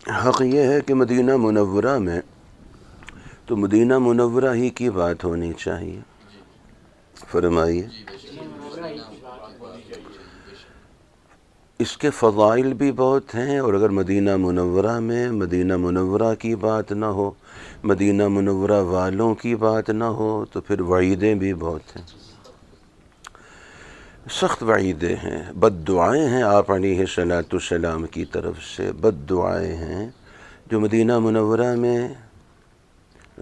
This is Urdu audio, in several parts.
حق یہ ہے کہ مدینہ منورہ میں تو مدینہ منورہ ہی کی بات ہونی چاہیے. فرمائیے. اس کے فضائل بھی بہت ہیں، اور اگر مدینہ منورہ میں مدینہ منورہ کی بات نہ ہو، مدینہ منورہ والوں کی بات نہ ہو، تو پھر وعیدیں بھی بہت ہیں، سخت وعیدیں ہیں، بد دعائیں ہیں آپ علیہ الصلاۃ والسلام کی طرف سے، بد دعائیں ہیں جو مدینہ منورہ میں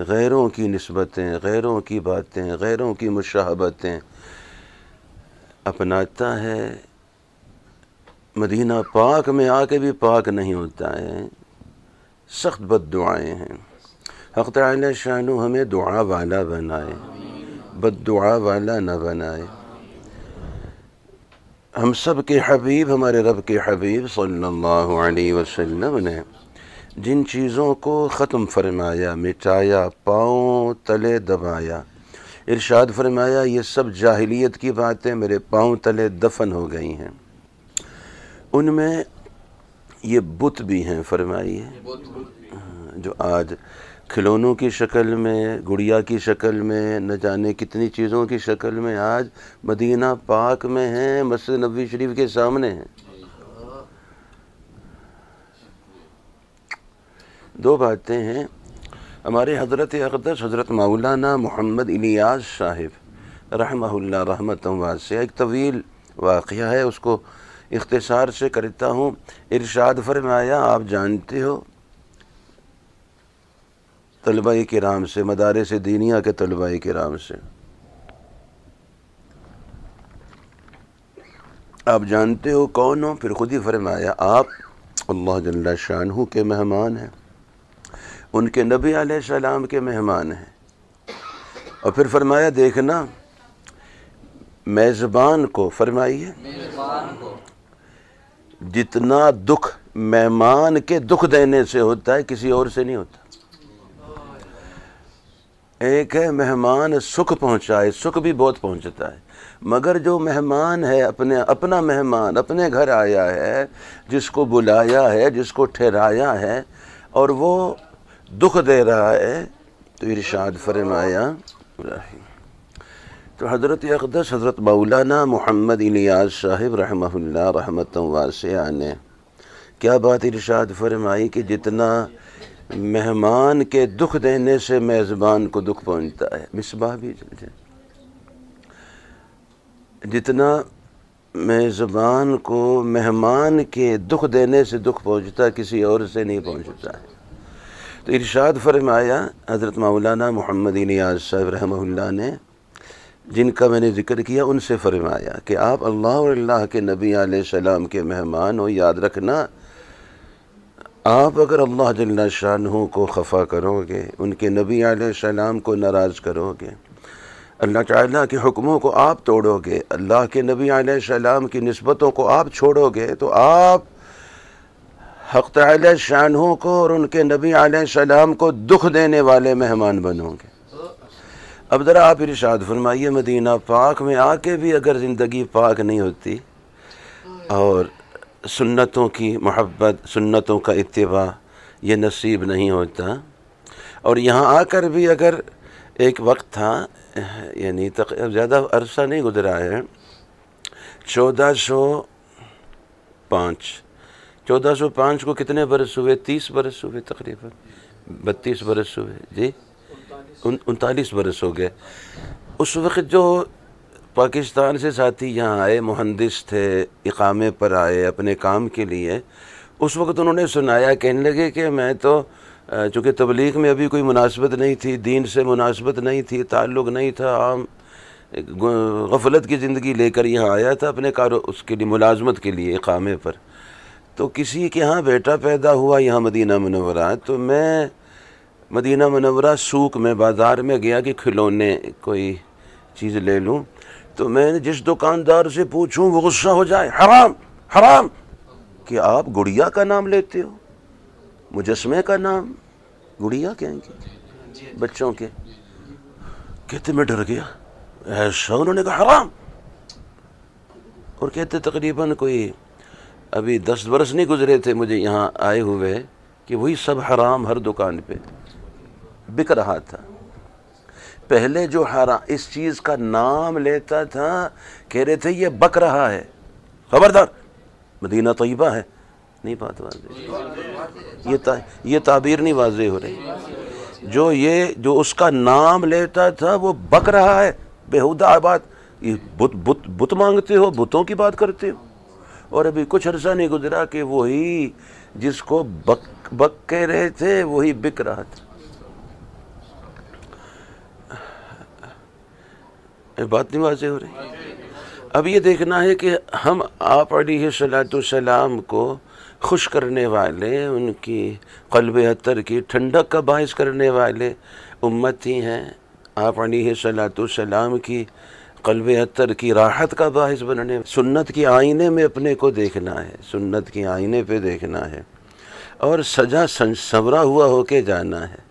غیروں کی نسبتیں، غیروں کی باتیں، غیروں کی مشاہبتیں اپناتا ہے، مدینہ پاک میں آ کے بھی پاک نہیں ہوتا ہے، سخت بد دعائیں ہیں. حق تعالی شانہ ہمیں دعا والا بنائے، بد دعا والا نہ بنائے. ہم سب کے حبیب، ہمارے رب کے حبیب صلی اللہ علیہ وسلم نے جن چیزوں کو ختم فرمایا، مٹایا، پاؤں تلے دبایا، ارشاد فرمایا یہ سب جاہلیت کی باتیں میرے پاؤں تلے دفن ہو گئی ہیں. ان میں یہ بت بھی ہیں، فرمائیے، جو آج کھلونوں کی شکل میں، گڑیا کی شکل میں، نہ جانے کتنی چیزوں کی شکل میں آج مدینہ پاک میں ہیں، مسجد نبوی شریف کے سامنے ہیں. دو باتیں ہیں. ہمارے حضرت اقدس حضرت مولانا محمد الیاس صاحب رحمہ اللہ رحمۃ واسعہ، ایک طویل واقعہ ہے، اس کو اختصار سے کرتا ہوں. ارشاد فرمایا، آپ جانتے ہو طلبہ کرام سے، مدارس دینیہ کے طلبہ کرام سے، آپ جانتے ہو کون ہو؟ پھر خود ہی فرمایا آپ اللہ جل شانہ کے مہمان ہیں، ان کے نبی علیہ السلام کے مہمان ہیں. اور پھر فرمایا دیکھنا میزبان کو، فرمائیے، جتنا دکھ مہمان کے دکھ دینے سے ہوتا ہے کسی اور سے نہیں ہوتا. ایک ہے مہمان سکھ پہنچائے، سکھ بھی بہت پہنچتا ہے، مگر جو مہمان ہے اپنا مہمان اپنے گھر آیا ہے، جس کو بلایا ہے، جس کو ٹھہرایا ہے، اور وہ دکھ دے رہا ہے، تو ارشاد فرمایا. تو حضرت اقدس حضرت مولانا محمد الیاس صاحب رحمہ اللہ رحمۃ واسعہ نے کیا بات ارشاد فرمائی کہ جتنا مہمان کے دکھ دینے سے میزبان کو دکھ پہنچتا ہے، مصباح بھی جل جائے، جتنا میزبان کو مہمان کے دکھ دینے سے دکھ پہنچتا کسی اور سے نہیں پہنچتا ہے. تو ارشاد فرمایا حضرت مولانا محمد الیاس صاحب رحمہ اللہ نے، جن کا میں نے ذکر کیا، ان سے فرمایا کہ آپ اللہ اور اللہ کے نبی علیہ السلام کے مہمان ہو. یاد رکھنا، آپ اگر اللہ جل شانہ کو خفا کرو گے، ان کے نبی علیہ السلام کو ناراض کرو گے، اللہ تعالیٰ کے حکموں کو آپ توڑو گے، اللہ کے نبی علیہ السلام کی نسبتوں کو آپ چھوڑو گے، تو آپ حق تعالی شانہ کو اور ان کے نبی علیہ السلام کو دکھ دینے والے مہمان بنو گے. اب ذرا آپ ارشاد فرمائیے، مدینہ پاک میں آ کے بھی اگر زندگی پاک نہیں ہوتی اور سنتوں کی محبت، سنتوں کا اتباع یہ نصیب نہیں ہوتا، اور یہاں آ کر بھی اگر ایک وقت تھا، یعنی زیادہ عرصہ نہیں گزرا ہے، 1405 کو کتنے برس ہوئے؟ 30 برس ہوئے تقریباً، 32 برس ہوئے، جی 39 برس ہو گئے. اس وقت جو پاکستان سے ساتھی یہاں آئے، مہندس تھے، اقامے پر آئے اپنے کام کے لیے، اس وقت انہوں نے سنایا، کہنے لگے کہ میں تو چونکہ تبلیغ میں ابھی کوئی مناسبت نہیں تھی، دین سے مناسبت نہیں تھی، تعلق نہیں تھا، عام غفلت کی زندگی لے کر یہاں آیا تھا اپنے اس کے لیے ملازمت کے لیے اقامے پر. تو کسی کے ہاں بیٹا پیدا ہوا یہاں مدینہ منورہ، تو میں مدینہ منورہ سوق میں، بازار میں گیا کہ کھلونے کوئی چیز لے لوں. تو میں نے جس دکاندار سے پوچھوں وہ غصہ ہو جائے، حرام حرام، کہ آپ گڑیا کا نام لیتے ہو، مجسمے کا نام، گڑیا کہیں گے بچوں کے. کہتے میں ڈر گیا، ایسا؟ انہوں نے کہا حرام. اور کہتے تقریباً کوئی ابھی 10 برس نہیں گزرے تھے مجھے یہاں آئے ہوئے، کہ وہی سب حرام ہر دکان پہ بک رہا تھا۔ پہلے جو حرام اس چیز کا نام لیتا تھا کہہ رہے تھے یہ بک رہا ہے، خبردار، مدینہ طیبہ ہے، نہیں بات واضح، یہ تعبیر نہیں واضح ہو رہی۔ جو اس کا نام لیتا تھا وہ بک رہا ہے، بیہودہ بات، یہ بت مانگتے ہو، بتوں کی بات کرتے ہو۔ اور ابھی کچھ عرصہ نہیں گزرا کہ وہی جس کو بک کہہ رہے تھے وہی بک رہا تھا۔ بات نہیں واضح ہو رہی۔ اب یہ دیکھنا ہے کہ ہم آپ علیہ الصلوۃ والسلام کو خوش کرنے والے، ان کی قلب اطہر کی ٹھنڈک کا باعث کرنے والے امت ہی ہیں۔ آپ علیہ الصلوۃ والسلام کی قلب اطہر کی راحت کا باعث بننے، سنت کی آئینے میں اپنے کو دیکھنا ہے، سنت کی آئینے پہ دیکھنا ہے، اور سجا سنورا ہوا ہو کے جانا ہے۔